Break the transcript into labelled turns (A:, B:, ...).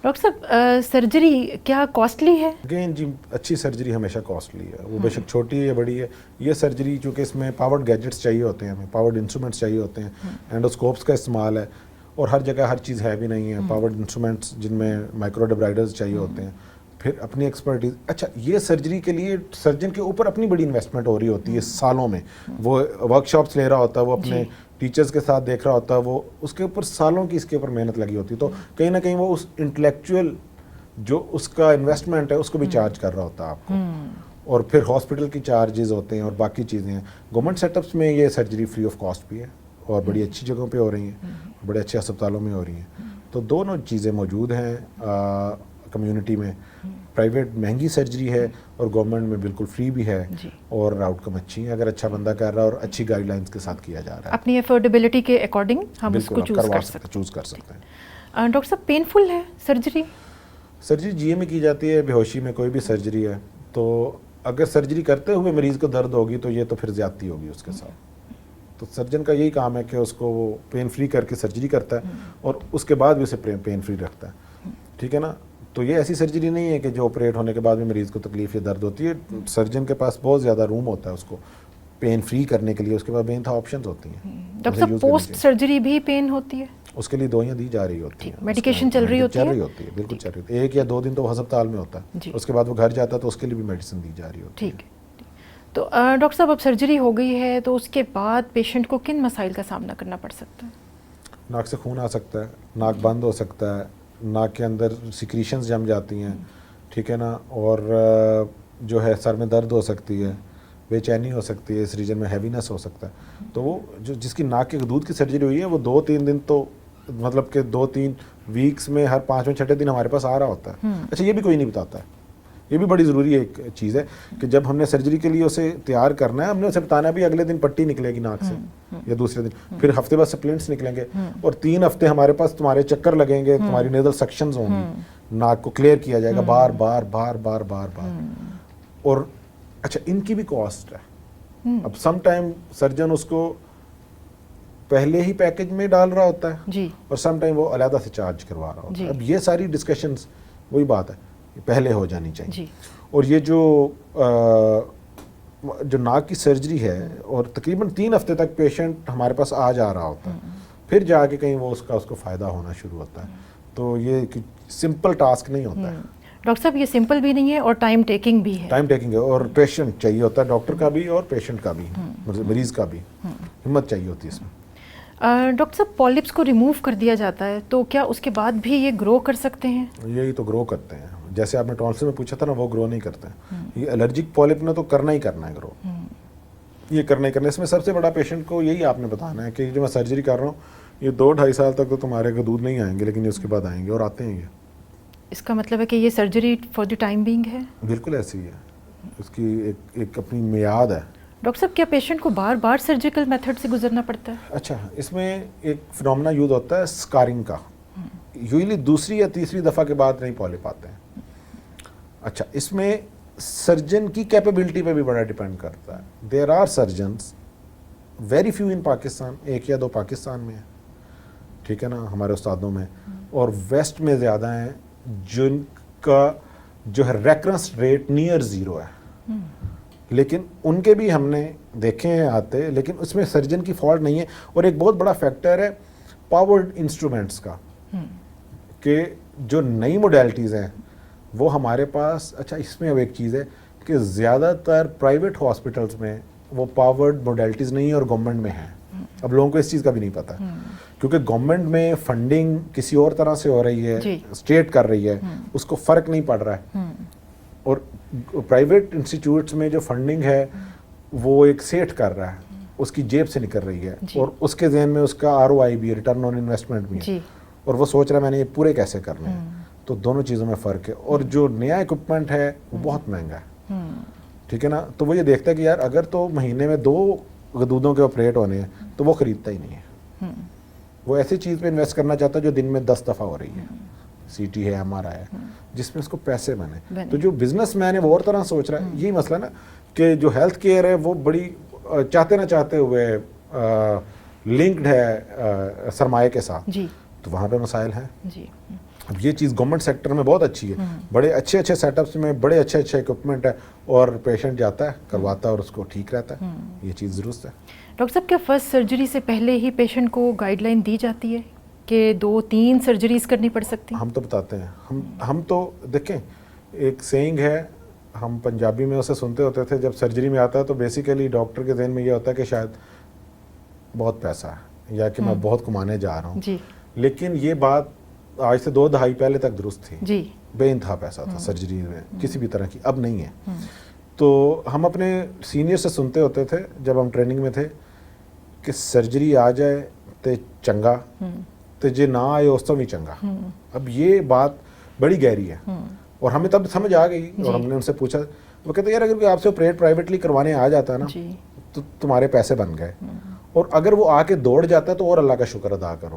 A: Doctor صاحب surgery کیا costly ہے؟
B: اگین جی اچھی سرجری ہمیشہ کاسٹلی ہے، وہ بے شک چھوٹی ہے یا بڑی ہے. یہ سرجری چونکہ اس میں پاورڈ گیجٹس چاہیے ہوتے ہیں، ہمیں پاورڈ انسٹرومنٹس چاہیے ہوتے ہیں، اینڈوسکوپس کا استعمال ہے، اور ہر جگہ ہر چیز ہے بھی نہیں ہے. پاورڈ انسٹرومنٹس جن میں مائکرو ڈیبرائڈرز چاہیے ہوتے ہیں، پھر اپنی ایکسپرٹیز. اچھا یہ سرجری کے لیے سرجن کے اوپر اپنی بڑی انویسٹمنٹ ہو رہی ہوتی ہے سالوں میں. وہ ورک شاپس لے رہا ہوتا ہے، وہ اپنے ٹیچرز کے ساتھ دیکھ رہا ہوتا ہے، وہ اس کے اوپر سالوں کی اس کے اوپر محنت لگی ہوتی ہے. تو کہیں نہ کہیں وہ اس انٹلیکچوئل جو اس کا انویسٹمنٹ ہے اس کو بھی چارج کر رہا ہوتا ہے آپ کو. اور پھر ہاسپٹل کی چارجز ہوتے ہیں اور باقی چیزیں ہیں. گورنمنٹ سیٹ اپس میں یہ سرجری فری آف کاسٹ بھی ہے اور بڑی اچھی جگہوں پہ ہو رہی ہیں، بڑے اچھے اسپتالوں میں ہو رہی ہیں. تو دونوں چیزیں موجود ہیں کمیونٹی میں. پرائیویٹ مہنگی سرجری ہے اور گورنمنٹ میں بالکل فری بھی ہے، اور آؤٹ کم اچھی ہیں اگر اچھا بندہ کر رہا ہے اور اچھی گائیڈ لائنس کے ساتھ کیا جا رہا ہے.
A: اپنی افورڈیبلٹی کے اکارڈنگ ہم اس کو چوز کر
B: سکتے ہیں.
A: ڈاکٹر صاحب پینفل ہے سرجری؟
B: سرجری جی اے میں کی جاتی ہے، بے ہوشی میں کوئی بھی سرجری ہے. تو اگر سرجری کرتے ہوئے مریض کو درد ہوگی تو یہ تو پھر زیادتی ہوگی اس کے ساتھ. تو سرجن کا یہی کام ہے کہ اس کو وہ پین فری کر کے سرجری کرتا ہے اور اس کے بعد بھی اسے پین فری رکھتا ہے. ٹھیک ہے نا. تو یہ ایسی سرجری نہیں ہے کہ جو آپریٹ ہونے کے بعد بھی مریض کو تکلیف یا درد ہوتی ہے. سرجن کے پاس بہت زیادہ روم ہوتا ہے اس کو پین فری کرنے کے لیے، اس کے بعد بے انتہا آپشنز ہوتی ہیں.
A: ڈاکٹر صاحب پوسٹ سرجری بھی پین ہوتی ہے؟
B: اس کے لیے دوائیاں دی جا رہی ہوتی ہیں،
A: میڈیکیشن چل رہی ہوتی ہے؟
B: بالکل چل رہی ہوتی ہے. 1 یا 2 دن تو وہ ہسپتال میں ہوتا ہے، اس کے بعد وہ گھر جاتا ہے تو اس کے لیے بھی میڈیسن دی جا رہی ہوتی ہے.
A: ٹھیک ہے. تو ڈاکٹر صاحب اب سرجری ہو گئی ہے تو اس کے بعد پیشنٹ کو کن مسائل کا سامنا کرنا پڑ سکتا ہے؟
B: ناک سے خون آ سکتا ہے، ناک بند ہو سکتا ہے، ناک کے اندر سیکریشنز جم جاتی ہیں. ٹھیک ہے نا. اور جو ہے سر میں درد ہو سکتی ہے، بے چینی ہو سکتی ہے، اس ریجن میں ہیوینس ہو سکتا ہے. تو وہ جس کی ناک کے حدود کی سرجری ہوئی ہے وہ 2-3 دن تو مطلب کہ 2-3 ویکس میں ہر 5ویں 6 دن ہمارے پاس آ رہا ہوتا ہے. اچھا یہ بھی کوئی نہیں بتاتا ہے. یہ بھی بڑی ضروری ایک چیز ہے کہ جب ہم نے سرجری کے لیے اسے تیار کرنا ہے، ہم نے اسے بتانا بھی اگلے دن پٹی نکلے گی ناک سے یا دوسرے دن، پھر ہفتے بعد سپلنٹس نکلیں گے، اور 3 ہفتے ہمارے پاس تمہارے چکر لگیں گے، تمہاری نیزل سیکشنز ہوں گی، ناک کو کلیئر کیا جائے گا بار بار بار بار بار بار. اور اچھا ان کی بھی کاسٹ ہے. اب سم ٹائم سرجن اس کو پہلے ہی پیکج میں ڈال رہا ہوتا ہے اور سم ٹائم وہ علیحدہ سے چارج کروا رہا ہوتا ہے. اب یہ ساری ڈسکشنز وہی بات ہے پہلے ہو جانی چاہیے. اور یہ جو ناک کی سرجری ہے اور تقریباً 3 ہفتے تک پیشنٹ ہمارے پاس آ جا رہا ہوتا ہے، پھر جا کے کہیں وہ اس کو فائدہ ہونا شروع ہوتا ہے. تو یہ سمپل ٹاسک نہیں ہوتا ہے
A: ڈاکٹر صاحب. یہ سمپل بھی نہیں ہے اور ٹائم ٹیکنگ بھی ہے.
B: ٹائم ٹیکنگ ہے اور پیشنٹ چاہیے ہوتا ہے، ڈاکٹر کا بھی اور پیشنٹ کا بھی، مریض کا بھی ہمت چاہیے ہوتی ہے اس میں.
A: ڈاکٹر صاحب پالپس کو ریموو کر دیا جاتا ہے تو کیا اس کے بعد بھی یہ گرو کر سکتے ہیں؟
B: یہی تو گرو کرتے ہیں. جیسے آپ نے ٹونسل میں پوچھا تھا نا، وہ گرو نہیں کرتے ہیں. یہ الرجک پالپ نے تو کرنا ہی کرنا ہے گرو. یہ کرنا ہی کرنا ہے. اس میں سب سے بڑا پیشنٹ کو یہی آپ نے بتانا ہے کہ جو میں سرجری کر رہا ہوں یہ 2-2.5 سال تک تو تمہارے حدود نہیں آئیں گے، لیکن یہ اس کے بعد آئیں گے اور آتے ہیں. یہ
A: اس کا مطلب ہے کہ یہ surgery for the time being ہے؟
B: بالکل ایسی ہے. اس کی ایک اپنی میعاد ہے.
A: ڈاکٹر صاحب کیا پیشنٹ کو بار بار سرجیکل میتھڈ سے گزرنا پڑتا ہے؟
B: اچھا اس میں ایک فنومنا یوز ہوتا ہے اسکارنگ کا. یوزلی 2ری یا 3ری دفعہ کے بعد نہیں پالپ آتے ہیں. اچھا اس میں سرجن کی کیپیبلٹی پہ بھی بڑا ڈیپینڈ کرتا ہے. There are surgeons very few in Pakistan, 1 یا 2 پاکستان میں ہیں، ٹھیک ہے نا، ہمارے استادوں میں، اور ویسٹ میں زیادہ ہیں جن کا جو ہے ریکرنس ریٹ نیئر 0 ہے. لیکن ان کے بھی ہم نے دیکھے ہیں آتے، لیکن اس میں سرجن کی فالٹ نہیں ہے. اور ایک بہت بڑا فیکٹر ہے پاورڈ انسٹرومنٹس کا، کہ جو نئی موڈیلٹیز ہیں وہ ہمارے پاس. اچھا اس میں اب ایک چیز ہے کہ زیادہ تر پرائیویٹ ہاسپٹلس میں وہ پاورڈ موڈیلٹیز نہیں اور گورنمنٹ میں ہیں. اب لوگوں کو اس چیز کا بھی نہیں پتہ، کیونکہ گورنمنٹ میں فنڈنگ کسی اور طرح سے ہو رہی ہے، اسٹیٹ کر رہی ہے، اس کو فرق نہیں پڑ رہا ہے. اور پرائیویٹ انسٹیٹیوٹس میں جو فنڈنگ ہے وہ ایک سیٹ کر رہا ہے، اس کی جیب سے نکل رہی ہے، اور اس کے ذہن میں اس کا ROI بھی ہے، ریٹرن آن انویسٹمنٹ بھی ہے، اور وہ سوچ رہا ہے میں نے یہ پورے کیسے کرنے ہیں. تو دونوں چیزوں میں فرق ہے. اور جو نیا اکوپمنٹ ہے وہ بہت مہنگا ہے، ٹھیک ہے نا. تو وہ یہ دیکھتا ہے کہ یار اگر تو مہینے میں 2 غدودوں کے آپریٹ ہونے ہیں تو وہ خریدتا ہی نہیں ہے. وہ ایسی چیز پہ انویسٹ کرنا چاہتا ہے جو دن میں 10 دفعہ ہو رہی ہے، CT ہے، MRI ہے، جس میں اس کو پیسے بنے. تو جو بزنس مین ہے وہ اور طرح سوچ رہا ہے. یہی مسئلہ نا کہ جو ہیلتھ کیئر ہے وہ بڑی چاہتے نہ چاہتے ہوئے لنکڈ ہے سرمایہ کے ساتھ، تو وہاں پہ مسائل ہیں. اب یہ چیز گورنمنٹ سیکٹر میں بہت اچھی ہے, بڑے اچھے اچھے سیٹ اپس میں بڑے اچھے اچھے اکوپمنٹ ہے, اور پیشنٹ جاتا ہے کرواتا ہے اور اس کو ٹھیک رہتا ہے. یہ چیز درست ہے.
A: ڈاکٹر صاحب کیا فرسٹ سرجری سے پہلے ہی پیشنٹ کو گائیڈ لائن دی جاتی ہے کہ 2-3 سرجریز کرنی پڑ سکتی ہیں؟
B: ہم تو بتاتے ہیں, ہم تو دیکھیں ایک سینگ ہے, ہم پنجابی میں اسے سنتے ہوتے تھے, جب سرجری میں آتا ہے تو بیسیکلی ڈاکٹر کے ذہن میں یہ ہوتا ہے کہ شاید بہت پیسہ ہے یا کہ میں بہت کمانے جا رہا ہوں.
A: جی
B: لیکن یہ بات آج سے 2 دہائی پہلے تک درست تھی.
A: جی
B: بے انتہا پیسہ تھا سرجری میں کسی بھی طرح کی, اب نہیں ہے. تو ہم اپنے سینئر سے سنتے ہوتے تھے جب ہم ٹریننگ میں تھے کہ سرجری آ جائے تے چنگا تے جے نہ آئے اس تو بھی چنگا. اب یہ بات بڑی گہری ہے اور ہمیں تب سمجھ آ گئی, اور ہم نے ان سے پوچھا, وہ کہتے ہیں یار اگر آپ سے آپریٹ پرائیویٹلی کروانے آ جاتا ہے نا تو تمہارے پیسے بن گئے, اور اگر وہ آ کے دوڑ جاتا ہے تو اور اللہ کا شکر ادا کرو.